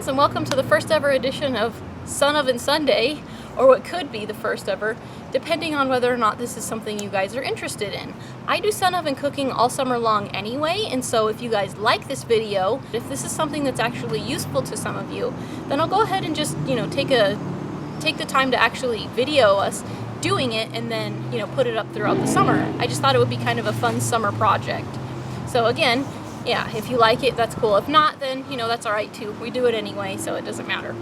friends, and welcome to the first ever edition of Sun Oven Sunday, or what could be the first ever, depending on whether or not this is something you guys are interested in. I do sun oven cooking all summer long anyway, and so if you guys like this video, if this is something that's actually useful to some of you, then I'll go ahead and just, take the time to actually video us doing it and then, put it up throughout the summer. I just thought it would be kind of a fun summer project. So again, yeah, if you like it, that's cool. If not, then, that's all right too. We do it anyway, so it doesn't matter.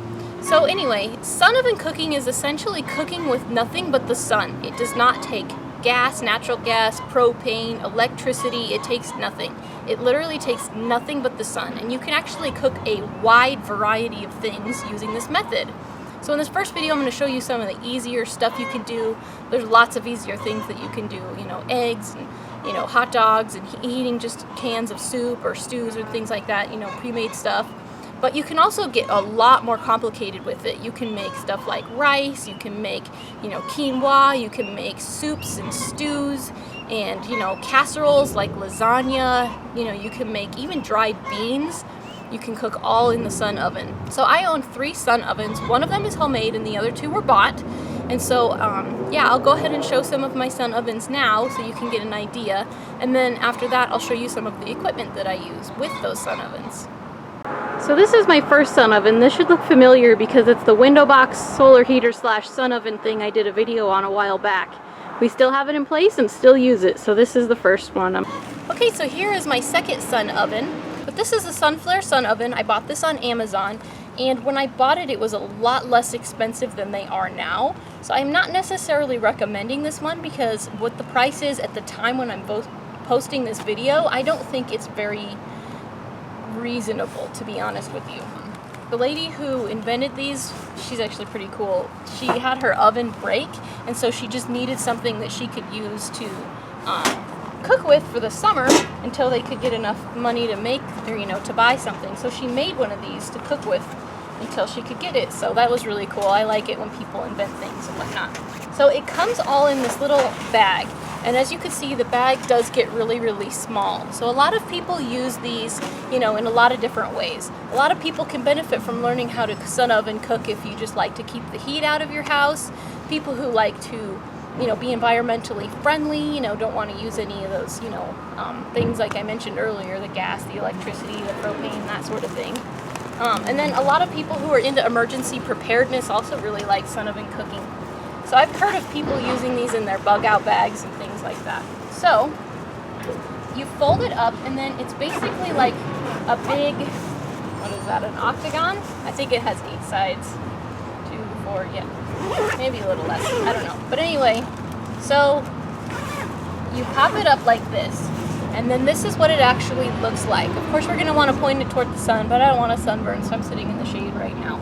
So anyway, sun oven cooking is essentially cooking with nothing but the sun. It does not take gas, natural gas, propane, electricity. It takes nothing. It literally takes nothing but the sun. And you can actually cook a wide variety of things using this method. So in this first video, I'm going to show you some of the easier stuff you can do. There's lots of easier things that you can do, eggs and hot dogs and eating just cans of soup or stews or things like that, pre-made stuff. But you can also get a lot more complicated with it. You can make stuff like rice, you can make, quinoa, you can make soups and stews and, casseroles like lasagna, you can make even dried beans. You can cook all in the sun oven. So I own 3 sun ovens. One of them is homemade and the other 2 were bought. And so, I'll go ahead and show some of my sun ovens now so you can get an idea. And then after that, I'll show you some of the equipment that I use with those sun ovens. So this is my first sun oven. This should look familiar because it's the window box solar heater / sun oven thing I did a video on a while back. We still have it in place and still use it. So this is the first one. Okay, so here is my second sun oven. But this is a Sunflare sun oven. I bought this on Amazon, and when I bought it, it was a lot less expensive than they are now. So I'm not necessarily recommending this one because what the price is at the time when I'm posting this video, I don't think it's very reasonable, to be honest with you. The lady who invented these, she's actually pretty cool. She had her oven break, and so she just needed something that she could use to cook with for the summer until they could get enough money to make or to buy something. So she made one of these to cook with until she could get it. So that was really cool. I like it when people invent things and whatnot. So it comes all in this little bag, and as you can see, the bag does get really, really small. So a lot of people use these, in a lot of different ways. A lot of people can benefit from learning how to sun oven cook if you just like to keep the heat out of your house. People who like to be environmentally friendly, don't want to use any of those, things like I mentioned earlier, the gas, the electricity, the propane, that sort of thing. And then a lot of people who are into emergency preparedness also really like sun oven cooking. So I've heard of people using these in their bug out bags and things like that. So you fold it up, and then it's basically like a big, what is that, an octagon? I think it has 8 sides. 2, 4, yeah. Maybe a little less, I don't know. But anyway, so you pop it up like this, and then this is what it actually looks like. Of course, we're going to want to point it toward the sun, but I don't want to sunburn, so I'm sitting in the shade right now.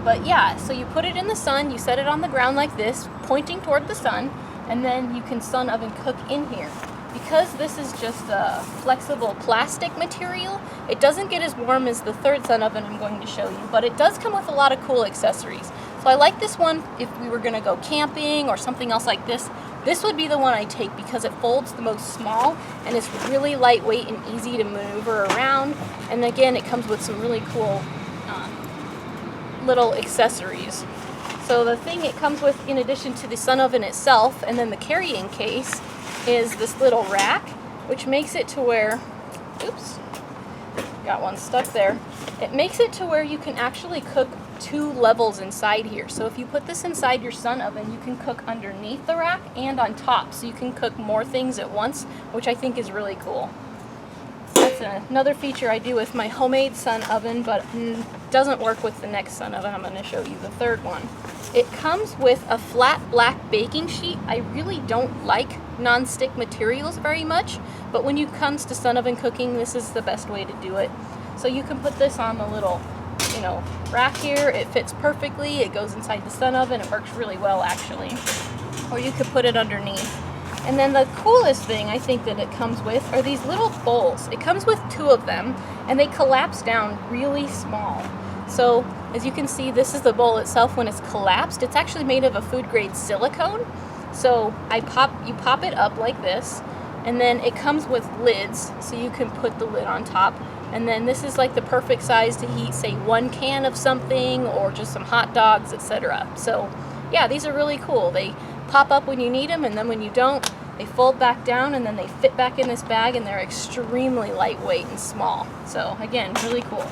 But yeah, so you put it in the sun, you set it on the ground like this, pointing toward the sun, and then you can sun oven cook in here. Because this is just a flexible plastic material, it doesn't get as warm as the third sun oven I'm going to show you, but it does come with a lot of cool accessories. So I like this one if we were going to go camping or something else like this. This would be the one I take because it folds the most small and it's really lightweight and easy to maneuver around. And again, it comes with some really cool little accessories. So the thing it comes with, in addition to the sun oven itself and then the carrying case, is this little rack, which makes it to where, oops, got one stuck there. It makes it to where you can actually cook 2 levels inside here. So if you put this inside your sun oven, you can cook underneath the rack and on top. So you can cook more things at once, which I think is really cool. That's another feature I do with my homemade sun oven, but doesn't work with the next sun oven. I'm going to show you the third one. It comes with a flat black baking sheet. I really don't like non-stick materials very much, but when it comes to sun oven cooking, this is the best way to do it. So you can put this on the little, rack here. It fits perfectly. It goes inside the sun oven. It works really well, actually. Or you could put it underneath. And then the coolest thing I think that it comes with are these little bowls. It comes with 2 of them, and they collapse down really small. So as you can see, this is the bowl itself when it's collapsed. It's actually made of a food grade silicone. So you pop it up like this, and then it comes with lids, so you can put the lid on top. And then this is like the perfect size to heat, say, 1 can of something or just some hot dogs, etc. So yeah, these are really cool. They pop up when you need them, and then when you don't, they fold back down, and then they fit back in this bag, and they're extremely lightweight and small. So again, really cool.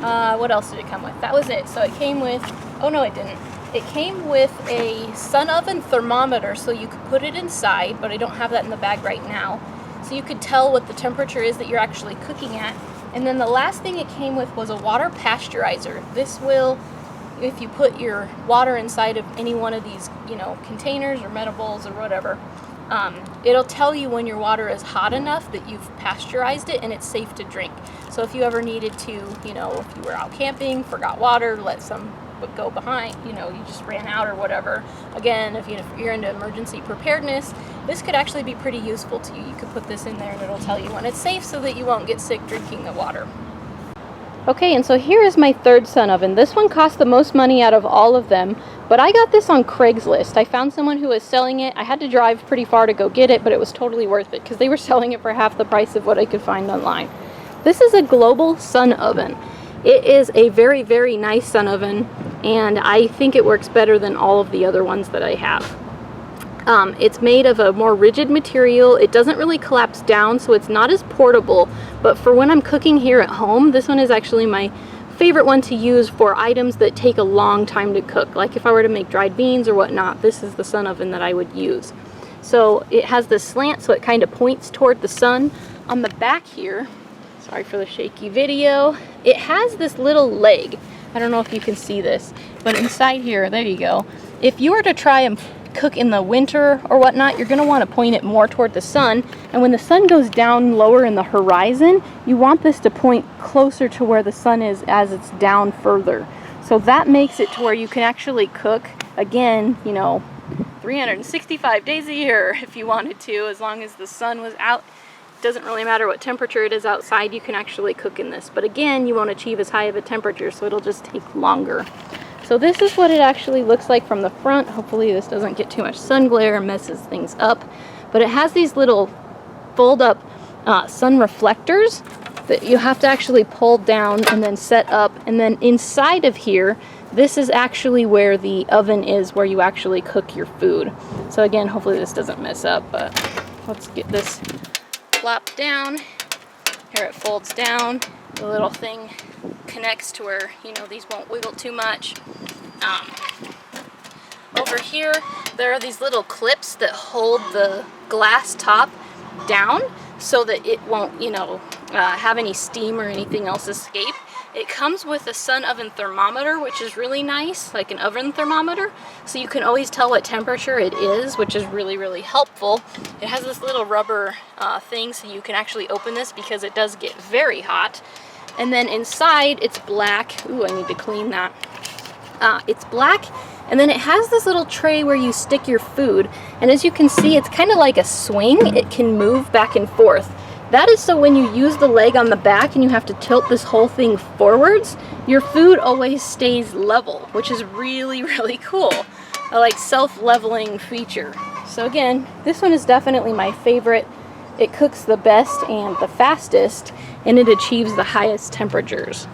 What else did it come with? That was it. So it came with, oh no it didn't. It came with a sun oven thermometer, so you could put it inside, but I don't have that in the bag right now. So you could tell what the temperature is that you're actually cooking at. And then the last thing it came with was a water pasteurizer. This will, if you put your water inside of any one of these, you know, containers or metal bowls or whatever, it'll tell you when your water is hot enough that you've pasteurized it and it's safe to drink. So if you ever needed to, you know, if you were out camping, forgot water, let some go behind, you know, you just ran out or whatever. Again, if you're into emergency preparedness, this could actually be pretty useful to you. You could put this in there and it'll tell you when it's safe so that you won't get sick drinking the water. Okay, and so here is my third sun oven. This one cost the most money out of all of them, but I got this on Craigslist. I found someone who was selling it. I had to drive pretty far to go get it, but it was totally worth it because they were selling it for half the price of what I could find online. This is a global sun oven. It is a very, very nice sun oven, and I think it works better than all of the other ones that I have. It's made of a more rigid material. It doesn't really collapse down, so it's not as portable, but for when I'm cooking here at home, this one is actually my favorite one to use for items that take a long time to cook. Like if I were to make dried beans or whatnot, this is the sun oven that I would use. So it has this slant, so it kind of points toward the sun. On the back here, sorry for the shaky video, it has this little leg. I don't know if you can see this, but inside here, there you go. If you were to try and cook in the winter or whatnot, you're going to want to point it more toward the sun, and when the sun goes down lower in the horizon, you want this to point closer to where the sun is as it's down further. So that makes it to where you can actually cook, again, you know, 365 days a year if you wanted to, as long as the sun was out. Doesn't really matter what temperature it is outside, you can actually cook in this. But again, you won't achieve as high of a temperature, so it'll just take longer. So this is what it actually looks like from the front. Hopefully this doesn't get too much sun glare and messes things up. But it has these little fold up sun reflectors that you have to actually pull down and then set up. And then inside of here, this is actually where the oven is, where you actually cook your food. So again, hopefully this doesn't mess up, but let's get this flop down. Here it folds down. The little thing connects to where, you know, these won't wiggle too much. Over here, there are these little clips that hold the glass top down so that it won't, you know, have any steam or anything else escape. It comes with a sun oven thermometer, which is really nice, like an oven thermometer, so you can always tell what temperature it is, which is really, really helpful. It has this little rubber thing, so you can actually open this because it does get very hot. And then inside, it's black. Ooh, I need to clean that. It's black, and then it has this little tray where you stick your food, and as you can see, it's kind of like a swing. It can move back and forth. That is so when you use the leg on the back and you have to tilt this whole thing forwards, your food always stays level, which is really, really cool. A like self-leveling feature. So again, this one is definitely my favorite. It cooks the best and the fastest, and it achieves the highest temperatures.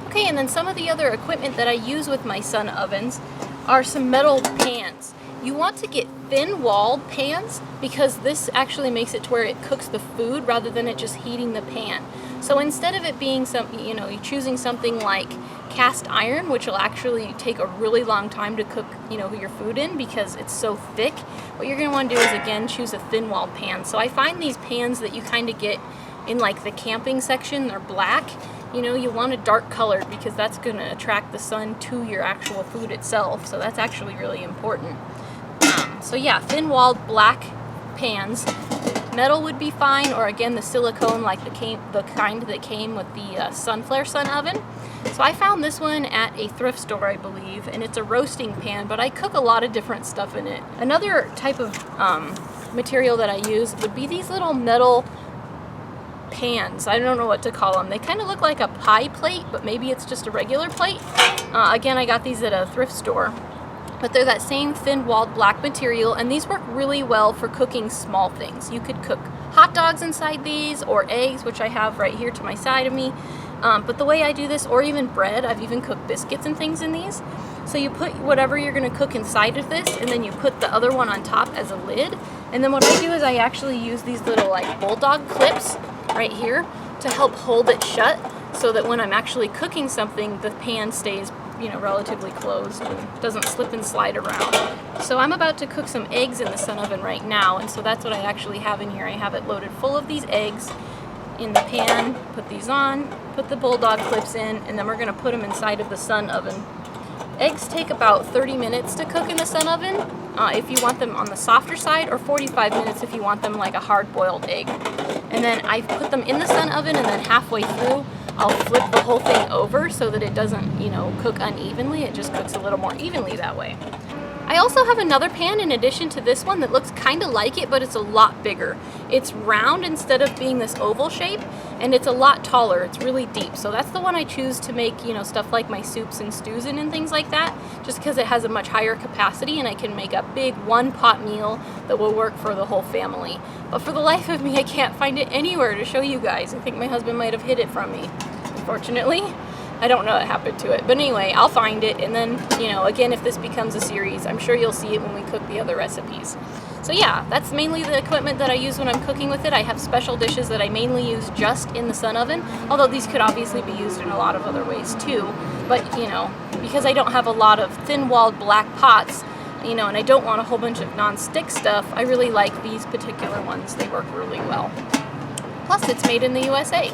Okay, and then some of the other equipment that I use with my sun ovens are some metal pans. You want to get thin-walled pans because this actually makes it to where it cooks the food rather than it just heating the pan. So instead of it being something, you know, you're choosing something like cast iron, which will actually take a really long time to cook, you know, your food in because it's so thick, what you're going to want to do is, again, choose a thin-walled pan. So I find these pans that you kind of get in like the camping section, they're black. You know, you want it dark colored because that's going to attract the sun to your actual food itself. So that's actually really important. So yeah, thin-walled black pans. Metal would be fine, or again the silicone like the kind that came with the Sunflare sun oven. So I found this one at a thrift store, I believe, and it's a roasting pan, but I cook a lot of different stuff in it. Another type of material that I use would be these little metal pans. I don't know what to call them. They kind of look like a pie plate, but maybe it's just a regular plate. Again, I got these at a thrift store. but they're that same thin-walled black material, and these work really well for cooking small things. You could cook hot dogs inside these, or eggs, which I have right here to my side of me. But the way I do this, or even bread, I've even cooked biscuits and things in these. So you put whatever you're going to cook inside of this, and then you put the other one on top as a lid. And then what I do is I actually use these little like bulldog clips right here to help hold it shut, so that when I'm actually cooking something, the pan stays, you know, relatively closed and doesn't slip and slide around. So I'm about to cook some eggs in the Sun oven right now, and so that's what I actually have in here. I have it loaded full of these eggs in the pan. Put these on, put the bulldog clips in, and then we're going to put them inside of the Sun oven. Eggs take about 30 minutes to cook in the Sun oven if you want them on the softer side, or 45 minutes if you want them like a hard-boiled egg. And then I put them in the Sun oven, and then halfway through I'll flip the whole thing over so that it doesn't, you know, cook unevenly. It just cooks a little more evenly that way. I also have another pan in addition to this one that looks kind of like it, but it's a lot bigger. It's round instead of being this oval shape, and it's a lot taller. It's really deep. So that's the one I choose to make, you know, stuff like my soups and stews in and things like that, just because it has a much higher capacity and I can make a big one-pot meal that will work for the whole family. But for the life of me, I can't find it anywhere to show you guys. I think my husband might have hid it from me, unfortunately. I don't know what happened to it. But anyway, I'll find it, and then, you know, again, if this becomes a series, I'm sure you'll see it when we cook the other recipes. So yeah, that's mainly the equipment that I use when I'm cooking with it. I have special dishes that I mainly use just in the Sun oven, although these could obviously be used in a lot of other ways too. But, you know, because I don't have a lot of thin-walled black pots, you know, and I don't want a whole bunch of non-stick stuff, I really like these particular ones. They work really well. Plus, it's made in the USA.